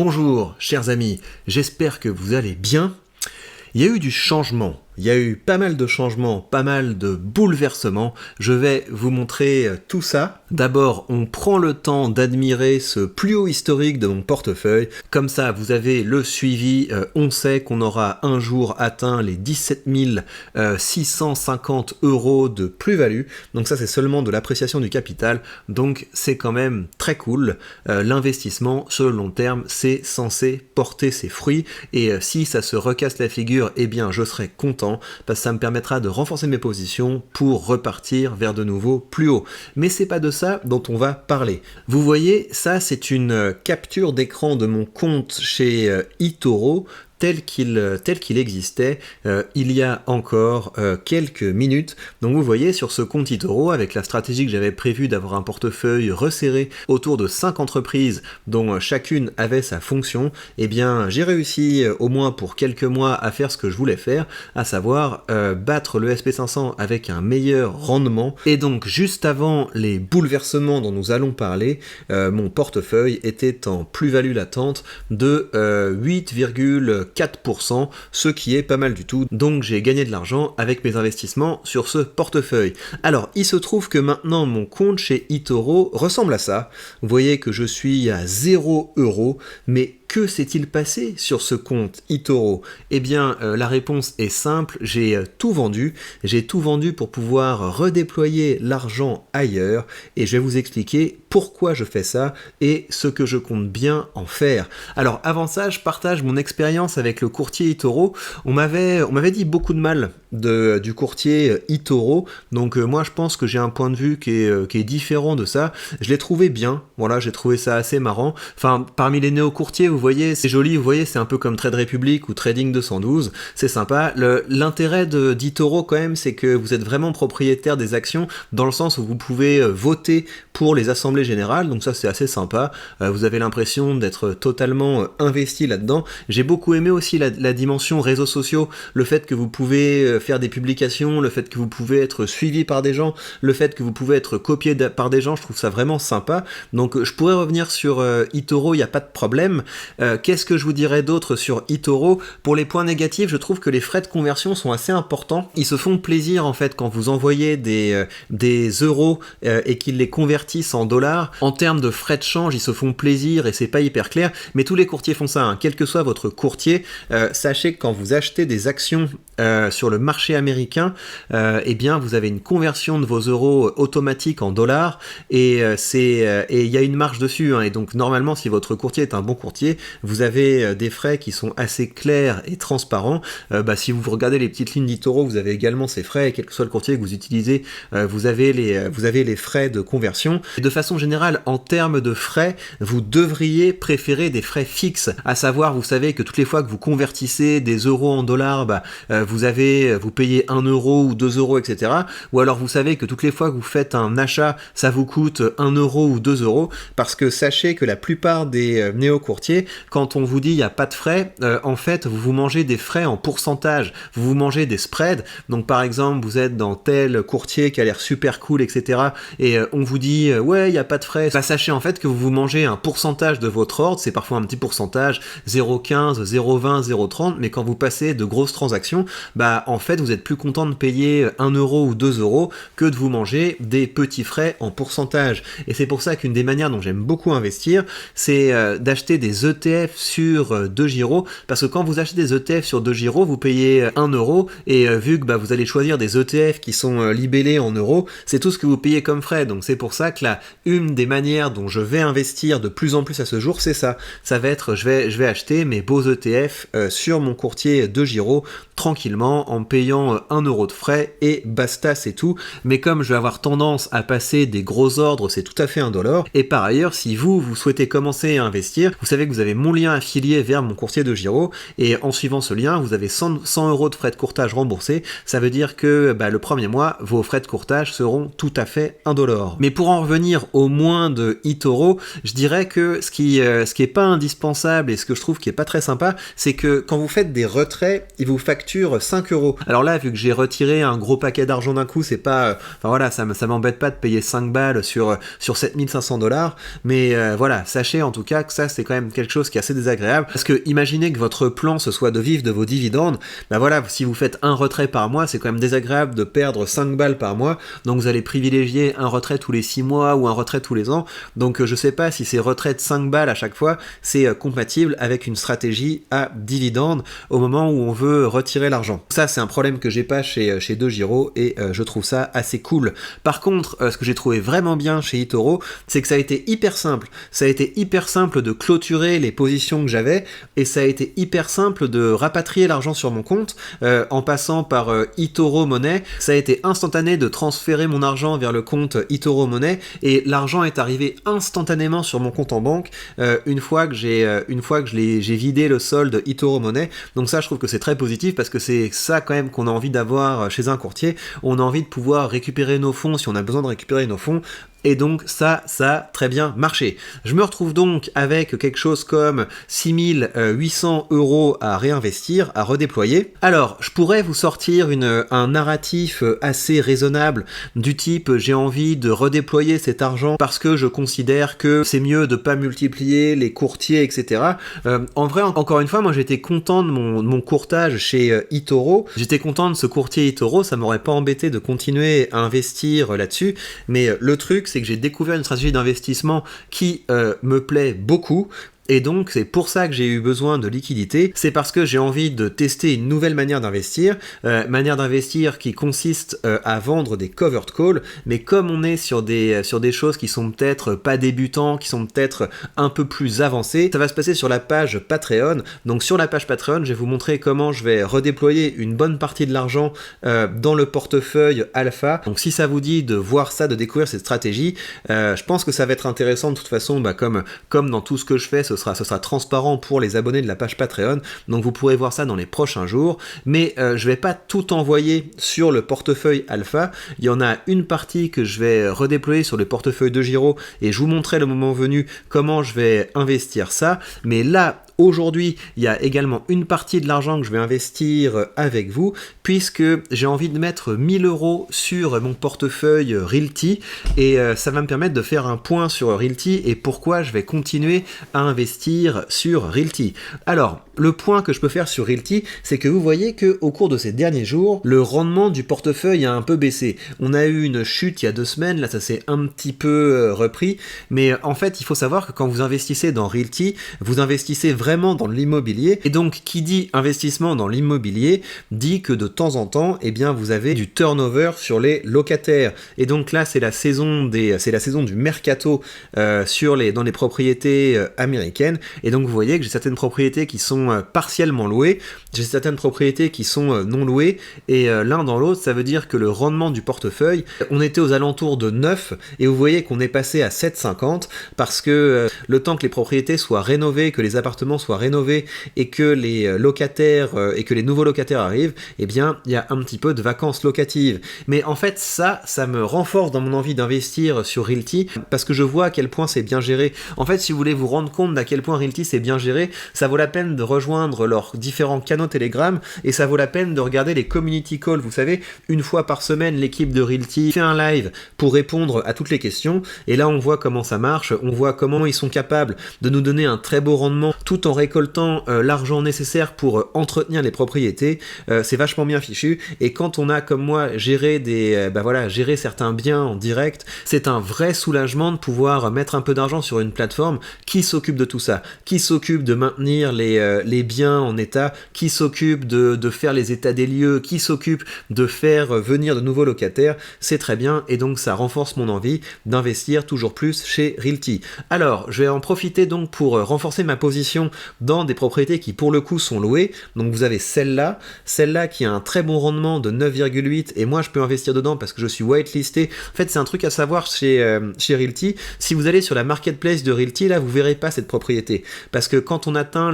Bonjour chers amis, j'espère que vous allez bien. Il y a eu du changement, il y a eu pas mal de changements, pas mal de bouleversements. Je vais vous montrer tout ça. D'abord, on prend le temps d'admirer ce plus haut historique de mon portefeuille. Comme ça, vous avez le suivi. On sait qu'on aura un jour atteint les 17 650 € de plus-value. Donc ça, c'est seulement de l'appréciation du capital. Donc c'est quand même très cool. L'investissement sur le long terme, c'est censé porter ses fruits. Et si ça se recasse la figure, eh bien, je serai content parce que ça me permettra de renforcer mes positions pour repartir vers de nouveau plus haut. Mais c'est pas de ça dont on va parler. Vous voyez, ça c'est une capture d'écran de mon compte chez eToro tel qu'il existait il y a encore quelques minutes. Donc vous voyez sur ce compte eToro, avec la stratégie que j'avais prévue d'avoir un portefeuille resserré autour de 5 entreprises dont chacune avait sa fonction, eh bien j'ai réussi au moins pour quelques mois à faire ce que je voulais faire, à savoir battre le SP500 avec un meilleur rendement. Et donc juste avant les bouleversements dont nous allons parler, mon portefeuille était en plus-value latente de 8,4%, ce qui est pas mal du tout. Donc j'ai gagné de l'argent avec mes investissements sur ce portefeuille. Alors il se trouve que maintenant mon compte chez eToro ressemble à ça. Vous voyez que je suis à 0 €, mais que s'est-il passé sur ce compte eToro? Eh bien, la réponse est simple, j'ai tout vendu. J'ai tout vendu pour pouvoir redéployer l'argent ailleurs et je vais vous expliquer pourquoi je fais ça et ce que je compte bien en faire. Alors, avant ça, je partage mon expérience avec le courtier eToro. On m'avait dit beaucoup de mal du courtier eToro, donc moi je pense que j'ai un point de vue qui est différent de ça. Je l'ai trouvé bien, voilà, j'ai trouvé ça assez marrant. Enfin, parmi les néo-courtiers, vous voyez, c'est joli, vous voyez, c'est un peu comme Trade Republic ou Trading 212, c'est sympa. L'intérêt d'eToro quand même, c'est que vous êtes vraiment propriétaire des actions, dans le sens où vous pouvez voter pour les assemblées générales, donc ça c'est assez sympa. Vous avez l'impression d'être totalement investi là-dedans. J'ai beaucoup aimé aussi la dimension réseaux sociaux, le fait que vous pouvez faire des publications, le fait que vous pouvez être suivi par des gens, le fait que vous pouvez être copié par des gens, je trouve ça vraiment sympa. Donc je pourrais revenir sur eToro, il n'y a pas de problème. Qu'est-ce que je vous dirais d'autre sur eToro? Pour les points négatifs, je trouve que les frais de conversion sont assez importants. Ils se font plaisir en fait quand vous envoyez des euros et qu'ils les convertissent en dollars. En termes de frais de change, ils se font plaisir et c'est pas hyper clair, mais tous les courtiers font ça, hein. Quel que soit votre courtier, sachez que quand vous achetez des actions sur le marché américain, eh bien vous avez une conversion de vos euros automatique en dollars et il y a une marge dessus, hein. Et donc normalement si votre courtier est un bon courtier, vous avez des frais qui sont assez clairs et transparents. Si vous regardez les petites lignes d'eToro, vous avez également ces frais, et quel que soit le courtier que vous utilisez, vous avez les frais de conversion. Et de façon générale, en termes de frais, vous devriez préférer des frais fixes, à savoir, vous savez que toutes les fois que vous convertissez des euros en dollars, vous payez 1 € ou 2 €, etc. Ou alors vous savez que toutes les fois que vous faites un achat, ça vous coûte 1 € ou 2 €, parce que sachez que la plupart des néo-courtiers, quand on vous dit il n'y a pas de frais, en fait vous mangez des frais en pourcentage, vous mangez des spreads. Donc par exemple vous êtes dans tel courtier qui a l'air super cool, etc. et on vous dit ouais il n'y a pas de frais, sachez en fait que vous mangez un pourcentage de votre ordre, c'est parfois un petit pourcentage, 0,15, 0,20, 0,30, mais quand vous passez de grosses transactions, en fait vous êtes plus content de payer 1 € ou 2 € que de vous manger des petits frais en pourcentage. Et c'est pour ça qu'une des manières dont j'aime beaucoup investir, c'est d'acheter des ETF sur DEGIRO, parce que quand vous achetez des ETF sur DEGIRO, vous payez 1 € et vu que vous allez choisir des ETF qui sont libellés en euros, c'est tout ce que vous payez comme frais. Donc c'est pour ça que une des manières dont je vais investir de plus en plus à ce jour, c'est ça. Ça va être, je vais acheter mes beaux ETF sur mon courtier DEGIRO tranquillement en payant 1 € de frais et basta, c'est tout. Mais comme je vais avoir tendance à passer des gros ordres, c'est tout à fait indolore. Et par ailleurs, si vous souhaitez commencer à investir, vous savez que vous avez mon lien affilié vers mon courtier DEGIRO et en suivant ce lien, vous avez 100 € de frais de courtage remboursés. Ça veut dire que le premier mois, vos frais de courtage seront tout à fait indolores. Mais pour en revenir au moins de eToro, je dirais que ce qui est pas indispensable et ce que je trouve qui est pas très sympa, c'est que quand vous faites des retraits, ils vous facturent 5 €. Alors là, vu que j'ai retiré un gros paquet d'argent d'un coup, c'est pas, ça m'embête pas de payer 5 balles sur 7500 $, mais voilà, sachez en tout cas que ça c'est quand même quelque chose qui est assez désagréable, parce que imaginez que votre plan ce soit de vivre de vos dividendes, bah voilà, si vous faites un retrait par mois, c'est quand même désagréable de perdre 5 balles par mois, donc vous allez privilégier un retrait tous les 6 mois ou un retrait tous les ans, donc je sais pas si ces retraits de 5 balles à chaque fois, c'est compatible avec une stratégie à dividende au moment où on veut retirer l'argent. Ça c'est un problème que j'ai pas chez DeGiro et je trouve ça assez cool. Par contre, ce que j'ai trouvé vraiment bien chez eToro, c'est que ça a été hyper simple. Ça a été hyper simple de clôturer les positions que j'avais et ça a été hyper simple de rapatrier l'argent sur mon compte en passant par eToro Money. Ça a été instantané de transférer mon argent vers le compte eToro Money et l'argent est arrivé instantanément sur mon compte en banque une fois que j'ai vidé le solde eToro Money. Donc ça, je trouve que c'est très positif parce que c'est ça quand même qu'on a envie d'avoir chez un courtier. On a envie de pouvoir récupérer nos fonds si on a besoin de récupérer nos fonds. Et donc ça a très bien marché. Je me retrouve donc avec quelque chose comme 6800 € à réinvestir, à redéployer. Alors, je pourrais vous sortir un narratif assez raisonnable du type j'ai envie de redéployer cet argent parce que je considère que c'est mieux de pas multiplier les courtiers, etc. En vrai, encore une fois, moi j'étais content de mon courtage chez eToro. J'étais content de ce courtier eToro, ça m'aurait pas embêté de continuer à investir là-dessus, mais le truc c'est que j'ai découvert une stratégie d'investissement qui me plaît beaucoup. Et donc c'est pour ça que j'ai eu besoin de liquidité, c'est parce que j'ai envie de tester une nouvelle manière d'investir qui consiste à vendre des covered calls, mais comme on est sur des choses qui sont peut-être pas débutants, qui sont peut-être un peu plus avancées, ça va se passer sur la page Patreon. Donc sur la page Patreon, je vais vous montrer comment je vais redéployer une bonne partie de l'argent dans le portefeuille alpha. Donc si ça vous dit de voir ça, de découvrir cette stratégie, je pense que ça va être intéressant de toute façon, comme dans tout ce que je fais, ce sera transparent pour les abonnés de la page Patreon, donc vous pourrez voir ça dans les prochains jours, mais je vais pas tout envoyer sur le portefeuille alpha, il y en a une partie que je vais redéployer sur le portefeuille DeGiro, et je vous montrerai le moment venu comment je vais investir ça, mais là, aujourd'hui, il y a également une partie de l'argent que je vais investir avec vous, puisque j'ai envie de mettre 1000 € sur mon portefeuille Realty, et ça va me permettre de faire un point sur Realty et pourquoi je vais continuer à investir sur Realty. Alors, le point que je peux faire sur Realty, c'est que vous voyez qu'au cours de ces derniers jours, le rendement du portefeuille a un peu baissé. On a eu une chute il y a 2 semaines, là ça s'est un petit peu repris, mais en fait, il faut savoir que quand vous investissez dans Realty, vous investissez vraiment dans l'immobilier, et donc qui dit investissement dans l'immobilier dit que de temps en temps, eh bien vous avez du turnover sur les locataires, et donc là c'est la saison du mercato dans les propriétés américaines, et donc vous voyez que j'ai certaines propriétés qui sont partiellement louées, j'ai certaines propriétés qui sont non louées, et l'un dans l'autre, ça veut dire que le rendement du portefeuille, on était aux alentours de 9, et vous voyez qu'on est passé à 7,50, parce que le temps que les propriétés soient rénovées, que les appartements soient rénovés, et que les locataires, et que les nouveaux locataires arrivent, eh bien, il y a un petit peu de vacances locatives. Mais en fait, ça me renforce dans mon envie d'investir sur Realty, parce que je vois à quel point c'est bien géré. En fait, si vous voulez vous rendre compte d'à quel point Realty c'est bien géré, ça vaut la peine de rejoindre leurs différents canaux Telegram, et ça vaut la peine de regarder les community calls. Vous savez, une fois par semaine, l'équipe de Realty fait un live pour répondre à toutes les questions, et là on voit comment ça marche, on voit comment ils sont capables de nous donner un très beau rendement tout en récoltant l'argent nécessaire pour entretenir les propriétés. C'est vachement bien fichu, et quand on a comme moi géré gérer certains biens en direct, c'est un vrai soulagement de pouvoir mettre un peu d'argent sur une plateforme qui s'occupe de tout ça, qui s'occupe de maintenir les biens en état, qui s'occupe de faire les états des lieux, qui s'occupe de faire venir de nouveaux locataires. C'est très bien, et donc ça renforce mon envie d'investir toujours plus chez Realty. Alors, je vais en profiter donc pour renforcer ma position dans des propriétés qui pour le coup sont louées. Donc vous avez celle-là qui a un très bon rendement de 9,8, et moi je peux investir dedans parce que je suis whitelisté. En fait, c'est un truc à savoir chez Realty. Si vous allez sur la marketplace de Realty, là vous verrez pas cette propriété, parce que quand on atteint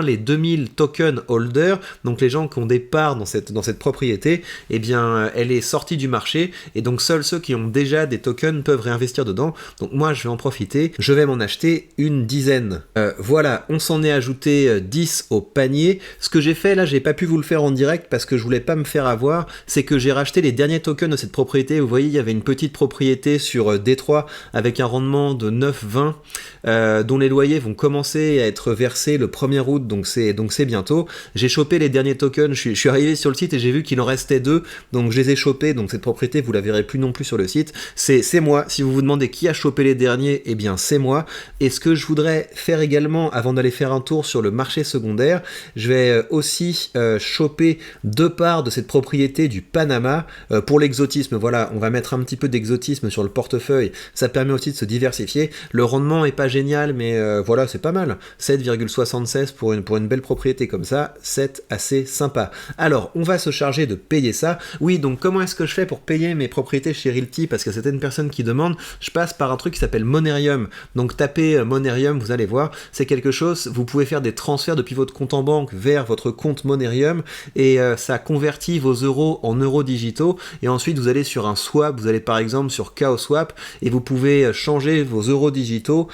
les 2000 token holders, donc les gens qui ont des parts dans cette propriété, eh bien elle est sortie du marché, et donc seuls ceux qui ont déjà des tokens peuvent réinvestir dedans. Donc moi je vais en profiter, je vais m'en acheter une dizaine. Voilà, on s'en est ajouté 10 au panier. Ce que j'ai fait là, j'ai pas pu vous le faire en direct parce que je voulais pas me faire avoir, c'est que j'ai racheté les derniers tokens de cette propriété. Vous voyez, il y avait une petite propriété sur Détroit avec un rendement de 9,20 dont les loyers vont commencer à être versés le 1er août, donc c'est bientôt. J'ai chopé les derniers tokens, je suis arrivé sur le site et j'ai vu qu'il en restait 2, donc je les ai chopés, donc cette propriété vous la verrez plus non plus sur le site. C'est moi, si vous vous demandez qui a chopé les derniers, eh bien c'est moi. Et ce que je voudrais faire également, avant d'aller faire un tour sur le marché secondaire, je vais aussi choper 2 parts de cette propriété du Panama pour l'exotisme. Voilà, on va mettre un petit peu d'exotisme sur le portefeuille, ça permet aussi de se diversifier. Le rendement est pas génial, mais voilà, c'est pas mal. 7,76 pour une belle propriété comme ça, c'est assez sympa. Alors, on va se charger de payer ça. Oui, donc comment est-ce que je fais pour payer mes propriétés chez Realty? Parce que certaines personnes qui demandent, je passe par un truc qui s'appelle Monerium. Donc tapez Monerium, vous allez voir, c'est quelque chose, vous pouvez faire des transferts depuis votre compte en banque vers votre compte Monerium et ça convertit vos euros en euros digitaux et ensuite vous allez sur un swap, vous allez par exemple sur Chaos Swap et vous pouvez changer vos euros digitaux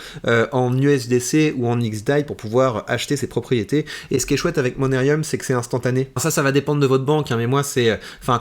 en USDC ou en XDAI pour pouvoir acheter ces propriétés. Et ce qui est chouette avec Monerium, c'est que c'est instantané. Alors ça va dépendre de votre banque, hein, mais moi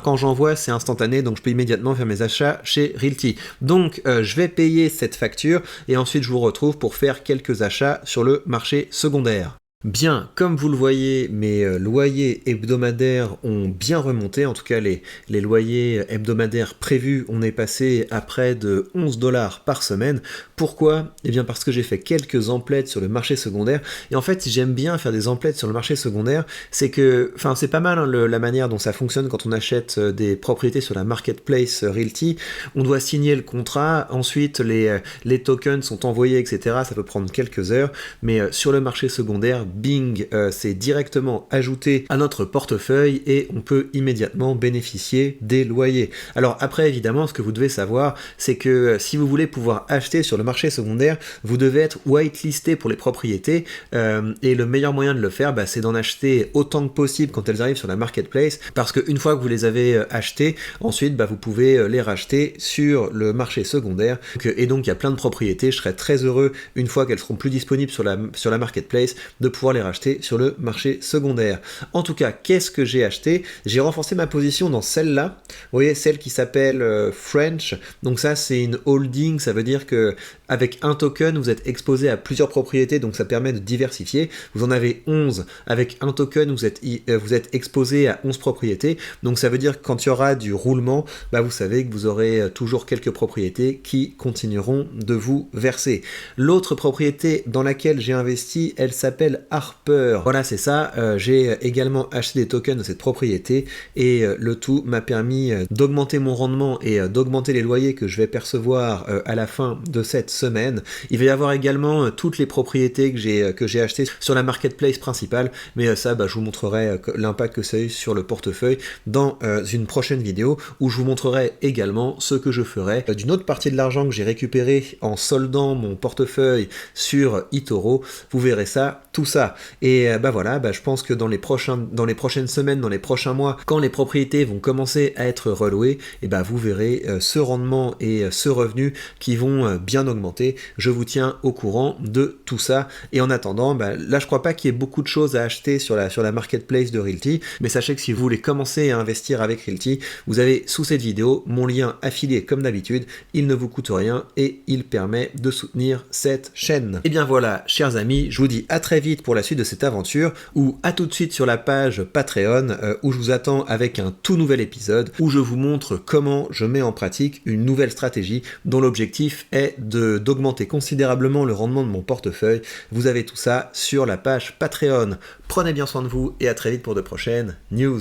quand j'envoie, c'est instantané, donc je peux immédiatement faire mes achats chez Realty. Donc je vais payer cette facture et ensuite je vous retrouve pour faire quelques achats sur le marché secondaire. Bien, comme vous le voyez, mes loyers hebdomadaires ont bien remonté, en tout cas les loyers hebdomadaires prévus, on est passé à près de 11 $ par semaine. Pourquoi? Eh bien parce que j'ai fait quelques emplettes sur le marché secondaire, et en fait j'aime bien faire des emplettes sur le marché secondaire, c'est que, enfin c'est pas mal hein, la manière dont ça fonctionne quand on achète des propriétés sur la marketplace Realty, on doit signer le contrat, ensuite les tokens sont envoyés, etc. Ça peut prendre quelques heures, mais sur le marché secondaire, Bing, c'est directement ajouté à notre portefeuille et on peut immédiatement bénéficier des loyers. Alors après, évidemment, ce que vous devez savoir, c'est que si vous voulez pouvoir acheter sur le marché secondaire, vous devez être whitelisté pour les propriétés et le meilleur moyen de le faire, c'est d'en acheter autant que possible quand elles arrivent sur la marketplace, parce qu'une fois que vous les avez achetées, ensuite vous pouvez les racheter sur le marché secondaire. Et donc il y a plein de propriétés, je serais très heureux une fois qu'elles seront plus disponibles sur la marketplace de pouvoir les racheter sur le marché secondaire. En tout cas, qu'est-ce que j'ai acheté? J'ai renforcé ma position dans celle-là, vous voyez, celle qui s'appelle French, donc ça c'est une holding, ça veut dire que avec un token, vous êtes exposé à plusieurs propriétés, donc ça permet de diversifier. Vous en avez 11, avec un token, vous êtes exposé à 11 propriétés, donc ça veut dire que quand il y aura du roulement, vous savez que vous aurez toujours quelques propriétés qui continueront de vous verser. L'autre propriété dans laquelle j'ai investi, elle s'appelle Harper. Voilà, c'est ça, j'ai également acheté des tokens de cette propriété et le tout m'a permis d'augmenter mon rendement et d'augmenter les loyers que je vais percevoir à la fin de cette semaine. Il va y avoir également toutes les propriétés que j'ai achetées sur la marketplace principale, mais ça, je vous montrerai l'impact que ça a eu sur le portefeuille dans une prochaine vidéo où je vous montrerai également ce que je ferai d'une autre partie de l'argent que j'ai récupéré en soldant mon portefeuille sur eToro. Vous verrez ça, tout ça. Et voilà, je pense que dans les prochaines semaines, dans les prochains mois, quand les propriétés vont commencer à être relouées, et vous verrez ce rendement et ce revenu qui vont bien augmenter. Je vous tiens au courant de tout ça. Et en attendant, là je crois pas qu'il y ait beaucoup de choses à acheter sur la marketplace de Realty, mais sachez que si vous voulez commencer à investir avec Realty, vous avez sous cette vidéo mon lien affilié comme d'habitude. Il ne vous coûte rien et il permet de soutenir cette chaîne. Et bien voilà, chers amis, je vous dis à très vite pour la suite de cette aventure, ou à tout de suite sur la page Patreon où je vous attends avec un tout nouvel épisode où je vous montre comment je mets en pratique une nouvelle stratégie dont l'objectif est d'augmenter considérablement le rendement de mon portefeuille. Vous avez tout ça sur la page Patreon. Prenez bien soin de vous et à très vite pour de prochaines news.